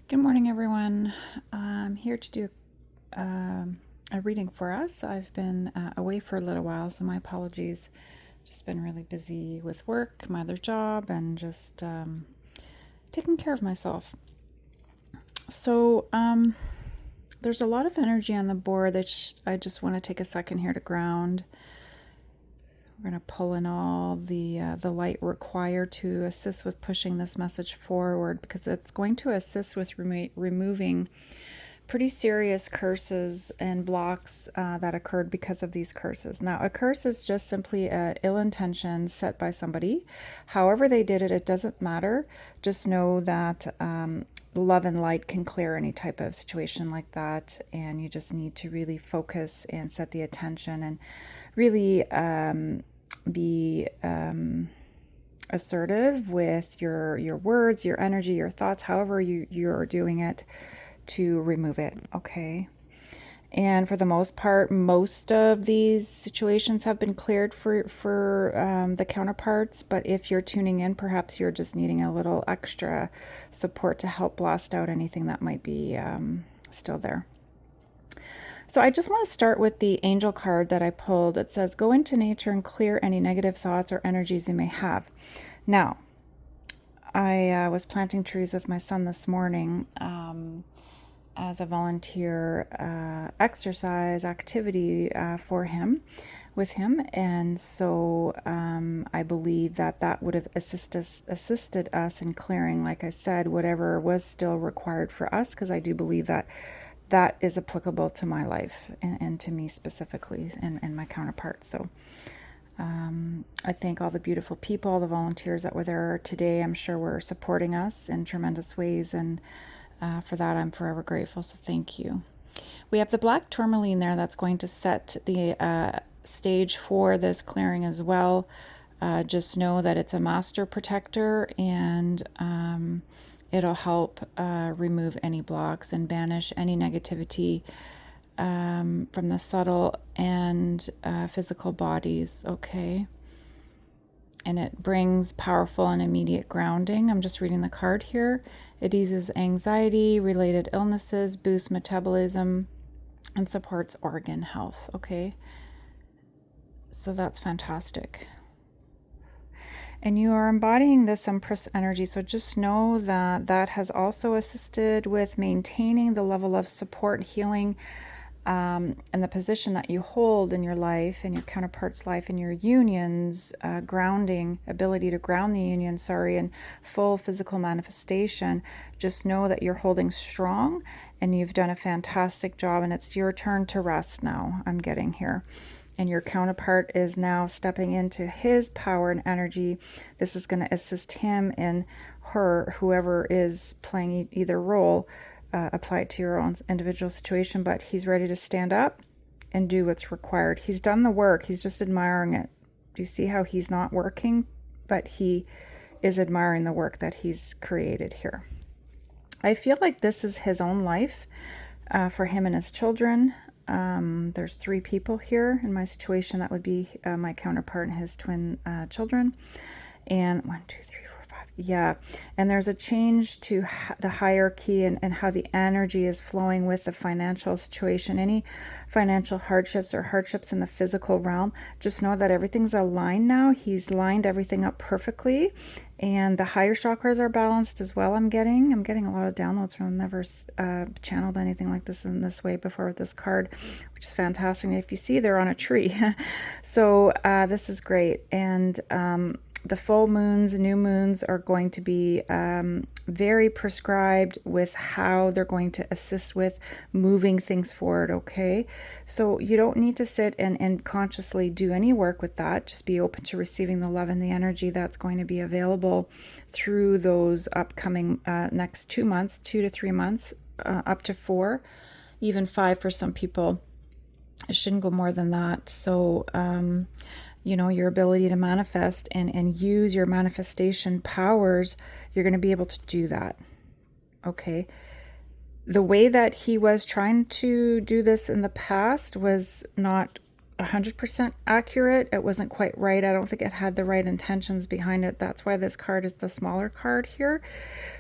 Good morning, everyone. I'm here to do a reading for us. I've been away for a little while, so my apologies. Just been really busy with work, my other job, and just taking care of myself. So, there's a lot of energy on the board that I just want to take a second here to ground. We're going to pull in all the light required to assist with pushing this message forward, because it's going to assist with removing pretty serious curses and blocks that occurred because of these curses. Now, a curse is just simply an ill intention set by somebody. However they did it, it doesn't matter. Just know that love and light can clear any type of situation like that, and you just need to really focus and set the attention and really be assertive with your words, your energy, your thoughts, however you're doing it, to remove it. Okay. And for the most part, most of these situations have been cleared for the counterparts. But if you're tuning in, perhaps you're just needing a little extra support to help blast out anything that might be still there. So I just want to start with the angel card that I pulled. It says, go into nature and clear any negative thoughts or energies you may have. Now, I was planting trees with my son this morning as a volunteer exercise activity for him, with him. And so I believe that would have assisted us in clearing, like I said, whatever was still required for us, because I do believe that is applicable to my life and to me specifically and my counterparts. So I thank all the beautiful people, all the volunteers that were there today. I'm sure were supporting us in tremendous ways, and for that I'm forever grateful. So thank you. We have the black tourmaline there that's going to set the stage for this clearing as well. Just know that it's a master protector, and it'll help remove any blocks and banish any negativity from the subtle and physical bodies. Okay. And it brings powerful and immediate grounding. I'm just reading the card here. It eases anxiety, related illnesses, boosts metabolism, and supports organ health. Okay. So that's fantastic. And you are embodying this Empress energy. So just know that that has also assisted with maintaining the level of support, healing, and the position that you hold in your life, in your counterpart's life, in your unions, ability to ground the union, in full physical manifestation. Just know that you're holding strong, and you've done a fantastic job, and it's your turn to rest now, I'm getting here. And your counterpart is now stepping into his power and energy. This is going to assist him and her, whoever is playing either role. Apply it to your own individual situation, but he's ready to stand up and do what's required. He's done the work. He's just admiring it. Do you see how he's not working, but he is admiring the work that he's created here? I feel like this is his own life for him and his children. There's 3 people here in my situation. That would be my counterpart and his twin children. And 1, 2, 3, 4, 5. Yeah. And there's a change to the hierarchy and how the energy is flowing with the financial situation. Any financial hardships or hardships in the physical realm, just know that everything's aligned now. He's lined everything up perfectly. And the higher chakras are balanced as well. I'm getting a lot of downloads from them. Never channeled anything like this in this way before with this card, which is fantastic. And if you see, they're on a tree. So this is great. And the full moons, new moons are going to be very prescribed with how they're going to assist with moving things forward, okay? So you don't need to sit and consciously do any work with that. Just be open to receiving the love and the energy that's going to be available through those upcoming next 2 months, 2 to 3 months, up to 4, even 5 for some people. It shouldn't go more than that. So, your ability to manifest and use your manifestation powers, you're going to be able to do that. Okay. The way that he was trying to do this in the past was not 100% accurate. It wasn't quite right. I don't think it had the right intentions behind it. That's why this card is the smaller card here.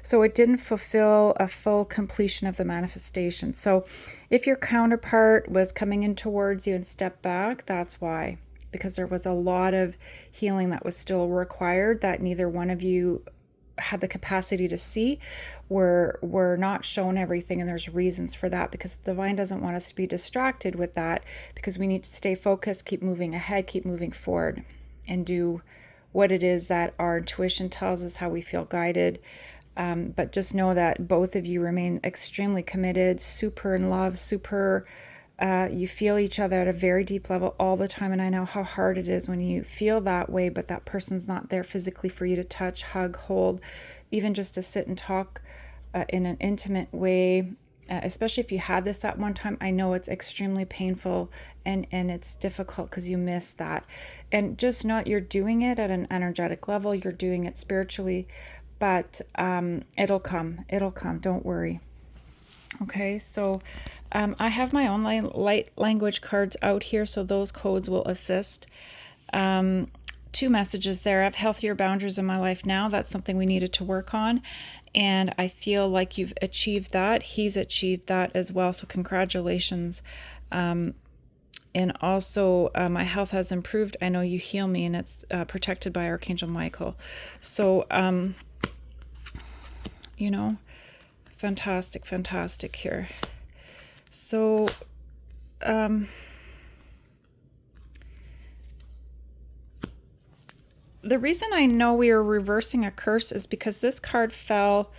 So it didn't fulfill a full completion of the manifestation. So if your counterpart was coming in towards you and stepped back, that's why. Because there was a lot of healing that was still required that neither one of you had the capacity to see. We're not shown everything, and there's reasons for that, because the divine doesn't want us to be distracted with that, because we need to stay focused, keep moving ahead, keep moving forward, and do what it is that our intuition tells us, how we feel guided. But just know that both of you remain extremely committed, super in love, super you feel each other at a very deep level all the time. And I know how hard it is when you feel that way, but that person's not there physically for you to touch, hug, hold, even just to sit and talk in an intimate way. Especially if you had this at one time, I know it's extremely painful and it's difficult because you miss that. And just know you're doing it at an energetic level, you're doing it spiritually, but it'll come. Don't worry. Okay, so I have my own light language cards out here, so those codes will assist. Two messages there. I have healthier boundaries in my life now. That's something we needed to work on. And I feel like you've achieved that. He's achieved that as well. So congratulations. And also, my health has improved. I know you heal me, and it's protected by Archangel Michael. So, fantastic here. So, the reason I know we are reversing a curse is because this card fell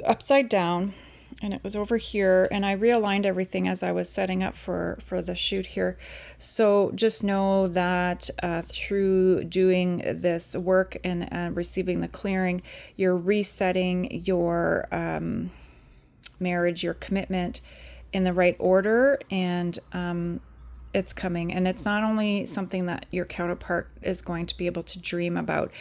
upside down and it was over here, and I realigned everything as I was setting up for the shoot here. So just know that through doing this work and receiving the clearing, you're resetting your marriage, your commitment in the right order, and it's coming. And it's not only something that your counterpart is going to be able to dream about.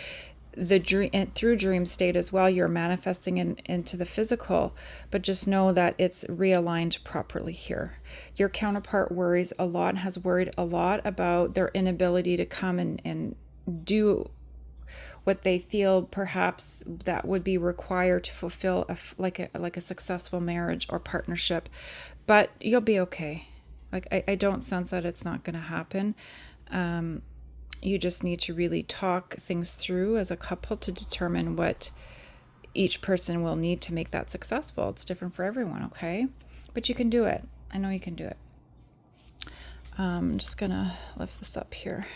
The dream, and through dream state as well, you're manifesting into the physical, but just know that it's realigned properly here. Your counterpart worries a lot and has worried a lot about their inability to come and do what they feel perhaps that would be required to fulfill like a successful marriage or partnership. But you'll be okay. Like, I don't sense that it's not going to happen. You just need to really talk things through as a couple to determine what each person will need to make that successful. It's different for everyone, okay? But you can do it. I know you can do it. I'm just going to lift this up here.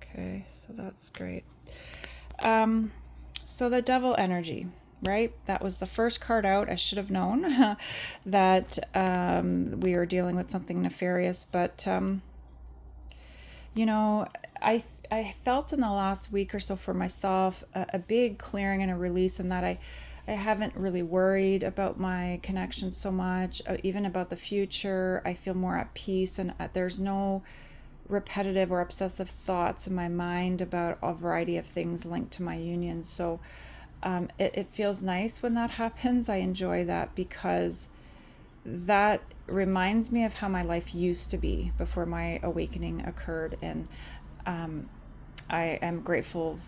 Okay, so that's great. So the devil energy, right? That was the first card out. I should have known that we were dealing with something nefarious, but I felt in the last week or so for myself a big clearing and a release, in that I haven't really worried about my connections so much, even about the future. I feel more at peace, and there's no repetitive or obsessive thoughts in my mind about a variety of things linked to my union. So it feels nice when that happens. I enjoy that because that reminds me of how my life used to be before my awakening occurred. And I am grateful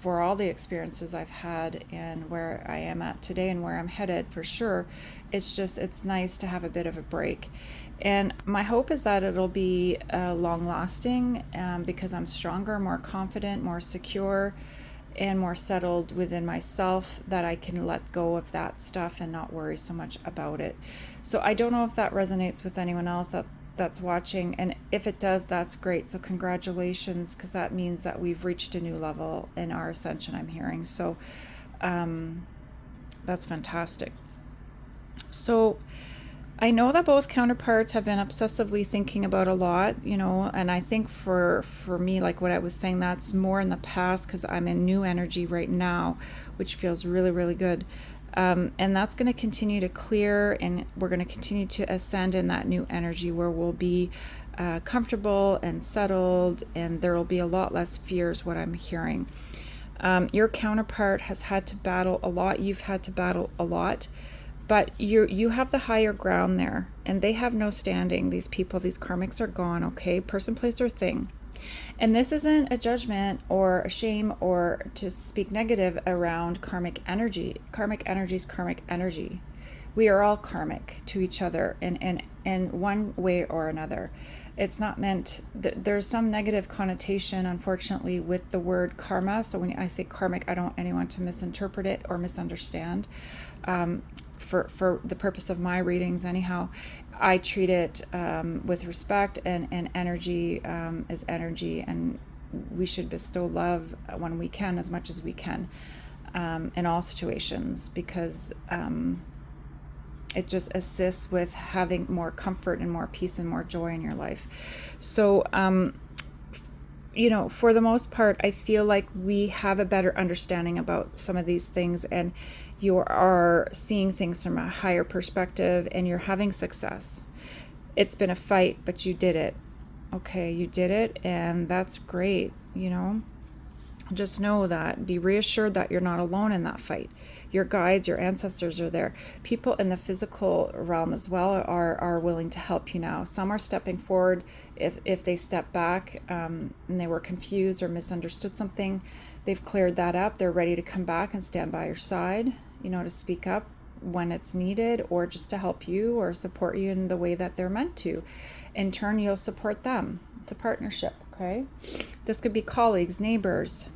for all the experiences I've had and where I am at today and where I'm headed for sure. It's nice to have a bit of a break. And my hope is that it'll be long lasting because I'm stronger, more confident, more secure, and more settled within myself, that I can let go of that stuff and not worry so much about it. So I don't know if that resonates with anyone else that's watching, and if it does, that's great. So congratulations, because that means that we've reached a new level in our ascension, I'm hearing. So that's fantastic. So I know that both counterparts have been obsessively thinking about a lot, and I think for me, like what I was saying, that's more in the past because I'm in new energy right now, which feels really, really good. And that's going to continue to clear, and we're going to continue to ascend in that new energy where we'll be comfortable and settled, and there will be a lot less fears, what I'm hearing. Your counterpart has had to battle a lot. You've had to battle a lot. But you have the higher ground there, and they have no standing. These people, these karmics are gone, okay? Person, place, or thing. And this isn't a judgment or a shame or to speak negative around karmic energy. Karmic energy is karmic energy. We are all karmic to each other in one way or another. It's not meant, there's some negative connotation, unfortunately, with the word karma. So when I say karmic, I don't want anyone to misinterpret it or misunderstand. For the purpose of my readings, anyhow, I treat it with respect, and energy is energy, and we should bestow love when we can, as much as we can, in all situations, because it just assists with having more comfort and more peace and more joy in your life. So, for the most part, I feel like we have a better understanding about some of these things, and you are seeing things from a higher perspective, and you're having success. It's been a fight, but you did it. Okay, you did it, and that's great, Just know that. Be reassured that you're not alone in that fight. Your guides, your ancestors are there. People in the physical realm as well are willing to help you now. Some are stepping forward if they step back and they were confused or misunderstood something. They've cleared that up. They're ready to come back and stand by your side, to speak up when it's needed, or just to help you or support you in the way that they're meant to. In turn, you'll support them. It's a partnership, okay? This could be colleagues, neighbors.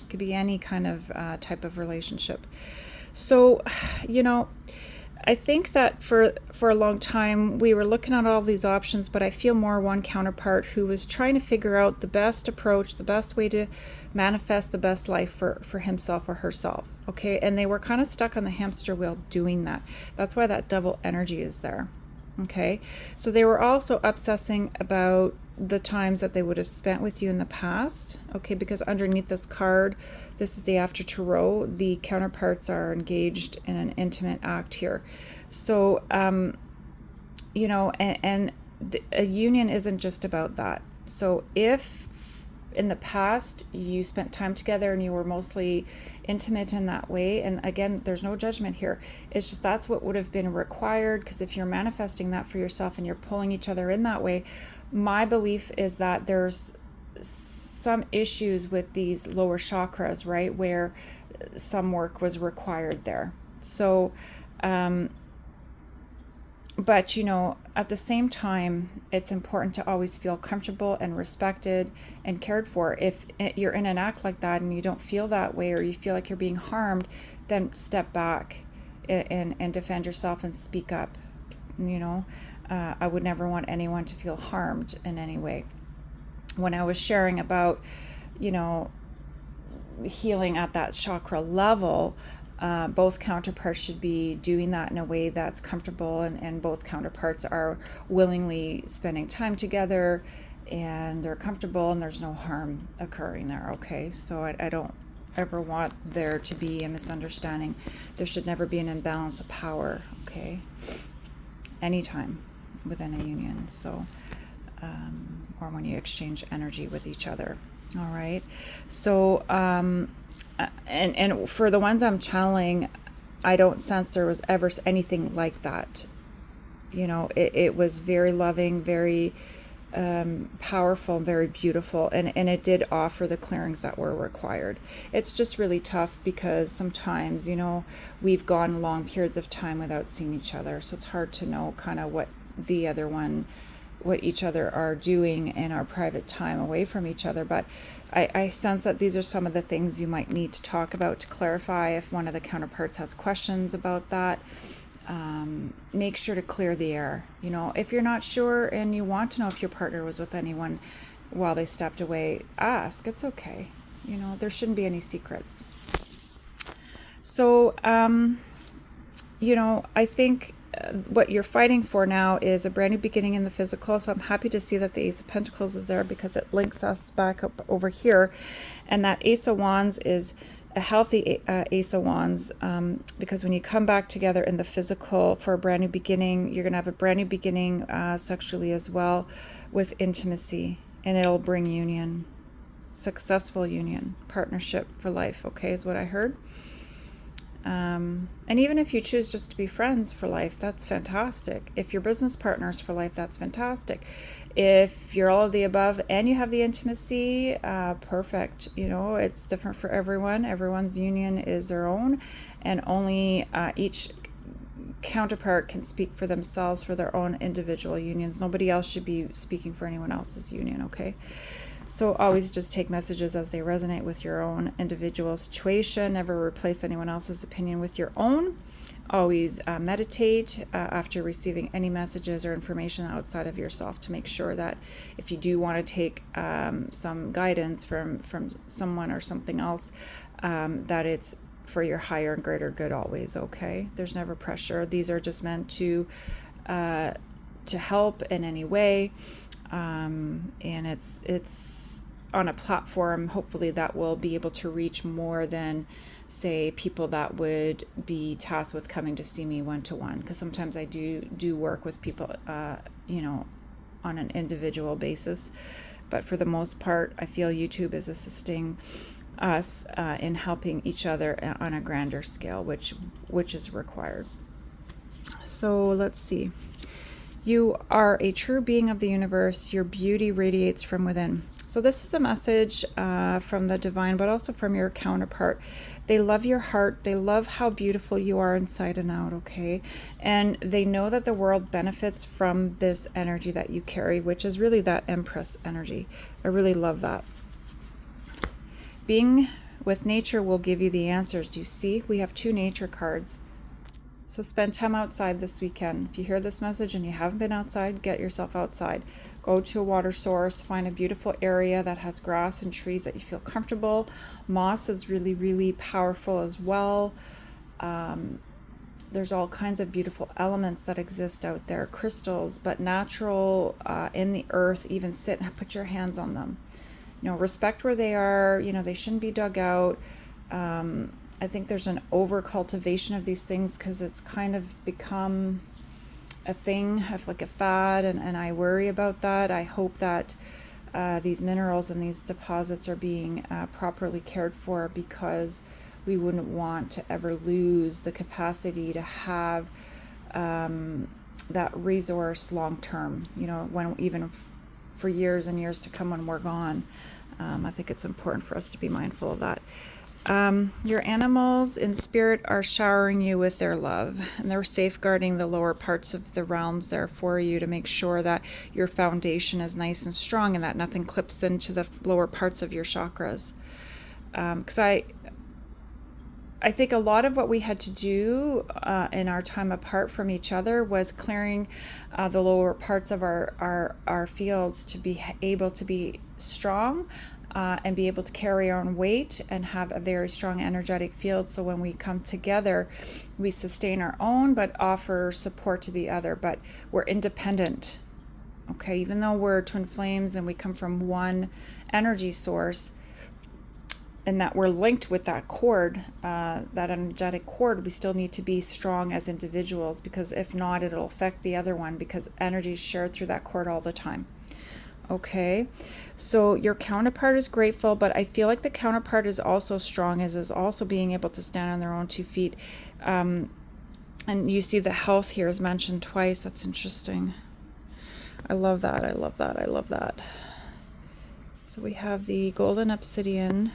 Could be any kind of type of relationship. So, I think that for a long time we were looking at all these options, but I feel more one counterpart who was trying to figure out the best approach, the best way to manifest the best life for himself or herself. Okay, and they were kind of stuck on the hamster wheel doing that. That's why that devil energy is there. Okay, so they were also obsessing about the times that they would have spent with you in the past. Okay, because underneath this card, this is the after tarot, the counterparts are engaged in an intimate act here. So, a union isn't just about that. So if in the past you spent time together and you were mostly intimate in that way, and again, there's no judgment here, it's just that's what would have been required, because if you're manifesting that for yourself and you're pulling each other in that way, my belief is that there's some issues with these lower chakras, right, where some work was required there. So but at the same time, it's important to always feel comfortable and respected and cared for. If you're in an act like that and you don't feel that way, or you feel like you're being harmed, then step back and defend yourself and speak up. I would never want anyone to feel harmed in any way. When I was sharing about healing at that chakra level, both counterparts should be doing that in a way that's comfortable, and both counterparts are willingly spending time together, and they're comfortable, and there's no harm occurring there. Okay, so I don't ever want there to be a misunderstanding. There should never be an imbalance of power, okay, anytime within a union. So or when you exchange energy with each other. All right, so and for the ones I'm channeling, I don't sense there was ever anything like that. It was very loving, very powerful, very beautiful, and it did offer the clearings that were required. It's just really tough because sometimes we've gone long periods of time without seeing each other, so it's hard to know kind of what each other are doing in our private time away from each other. But I sense that these are some of the things you might need to talk about to clarify. If one of the counterparts has questions about that, make sure to clear the air. If you're not sure and you want to know if your partner was with anyone while they stepped away, ask. It's okay. There shouldn't be any secrets. So, I think what you're fighting for now is a brand new beginning in the physical. So I'm happy to see that the Ace of Pentacles is there, because it links us back up over here. And that Ace of Wands is a healthy Ace of Wands, because when you come back together in the physical for a brand new beginning, you're going to have a brand new beginning sexually as well, with intimacy, and it'll bring union, successful union, partnership for life, okay, is what I heard. And even if you choose just to be friends for life, that's fantastic. If you're business partners for life, that's fantastic. If you're all of the above and you have the intimacy, perfect. You know, it's different for everyone. Everyone's union is their own, and only each counterpart can speak for themselves for their own individual unions. Nobody else should be speaking for anyone else's union, okay? So always just take messages as they resonate with your own individual situation. Never replace anyone else's opinion with your own. Always meditate after receiving any messages or information outside of yourself to make sure that if you do want to take some guidance from someone or something else, that it's for your higher and greater good always, okay? There's never pressure. These are just meant to help in any way. And it's on a platform, hopefully, that will be able to reach more than, say, people that would be tasked with coming to see me one-to-one. Because sometimes I do work with people, on an individual basis. But for the most part, I feel YouTube is assisting us in helping each other on a grander scale, which is required. So let's see. You are a true being of the universe. Your beauty radiates from within. So this is a message from the divine, but also from your counterpart. They love your heart. They love how beautiful you are inside and out, okay? And they know that the world benefits from this energy that you carry, which is really that Empress energy. I really love that. Being with nature will give you the answers. Do you see? We have 2 nature cards. So spend time outside this weekend. If you hear this message and you haven't been outside, get yourself outside. Go to a water source, find a beautiful area that has grass and trees that you feel comfortable. Moss is really, really powerful as well. There's all kinds of beautiful elements that exist out there, crystals, but natural in the earth. Even sit and put your hands on them. Respect where they are. They shouldn't be dug out. I think there's an over cultivation of these things because it's kind of become a thing of like a fad, and I worry about that. I hope that these minerals and these deposits are being properly cared for, because we wouldn't want to ever lose the capacity to have that resource long term, when even for years and years to come when we're gone. I think it's important for us to be mindful of that. Your animals in spirit are showering you with their love, and they're safeguarding the lower parts of the realms there for you to make sure that your foundation is nice and strong and that nothing clips into the lower parts of your chakras. Because I think a lot of what we had to do in our time apart from each other was clearing the lower parts of our fields to be able to be strong and be able to carry our own weight and have a very strong energetic field. So when we come together, we sustain our own but offer support to the other. But we're independent, okay? Even though we're twin flames and we come from one energy source, and that we're linked with that cord, that energetic cord, we still need to be strong as individuals, because if not, it'll affect the other one, because energy is shared through that cord all the time. Okay, so your counterpart is grateful, but I feel like the counterpart is also strong, is also being able to stand on their own 2 feet. And you see the health here is mentioned twice. That's interesting. I love that. I love that. I love that. So we have the golden obsidian.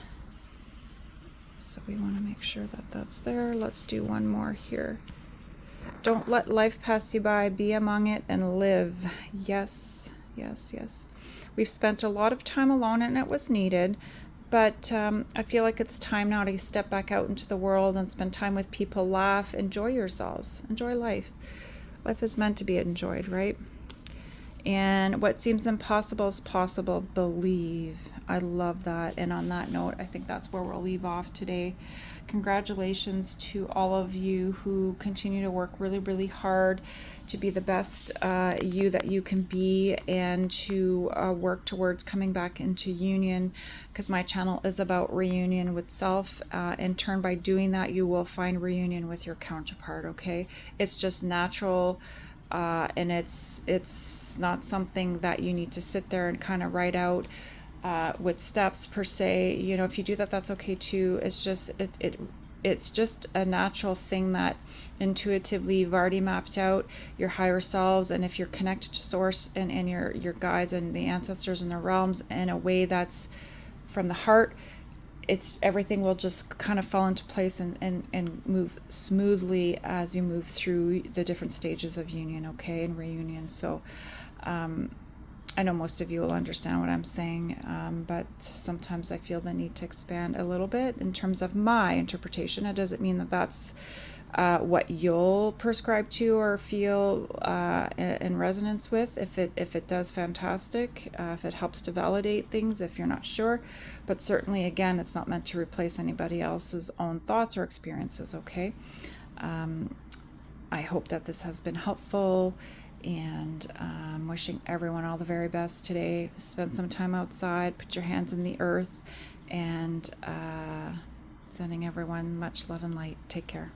So we want to make sure that that's there. Let's do one more here. Don't let life pass you by. Be among it and live. Yes, yes, yes. We've spent a lot of time alone, and it was needed. But I feel like it's time now to step back out into the world and spend time with people, laugh, enjoy yourselves, enjoy life. Life is meant to be enjoyed, right? And what seems impossible is possible. Believe. I love that. And on that note, I think that's where we'll leave off today. Congratulations to all of you who continue to work really, really hard to be the best you that you can be, and to work towards coming back into union, because my channel is about reunion with self. In turn, by doing that, you will find reunion with your counterpart, okay? It's just natural. And it's not something that you need to sit there and kind of write out with steps per se. If you do that, that's okay too. It's just it's just a natural thing that intuitively you've already mapped out your higher selves. And if you're connected to source and your guides and the ancestors and the realms in a way that's from the heart, it's everything will just kind of fall into place and move smoothly as you move through the different stages of union, okay, and reunion. So I know most of you will understand what I'm saying, but sometimes I feel the need to expand a little bit in terms of my interpretation. It doesn't mean that that's what you'll prescribe to or feel in resonance with. If it does, fantastic. If it helps to validate things, if you're not sure. But certainly, again, it's not meant to replace anybody else's own thoughts or experiences, okay? I hope that this has been helpful, and wishing everyone all the very best today. Spend some time outside, put your hands in the earth, and sending everyone much love and light. Take care.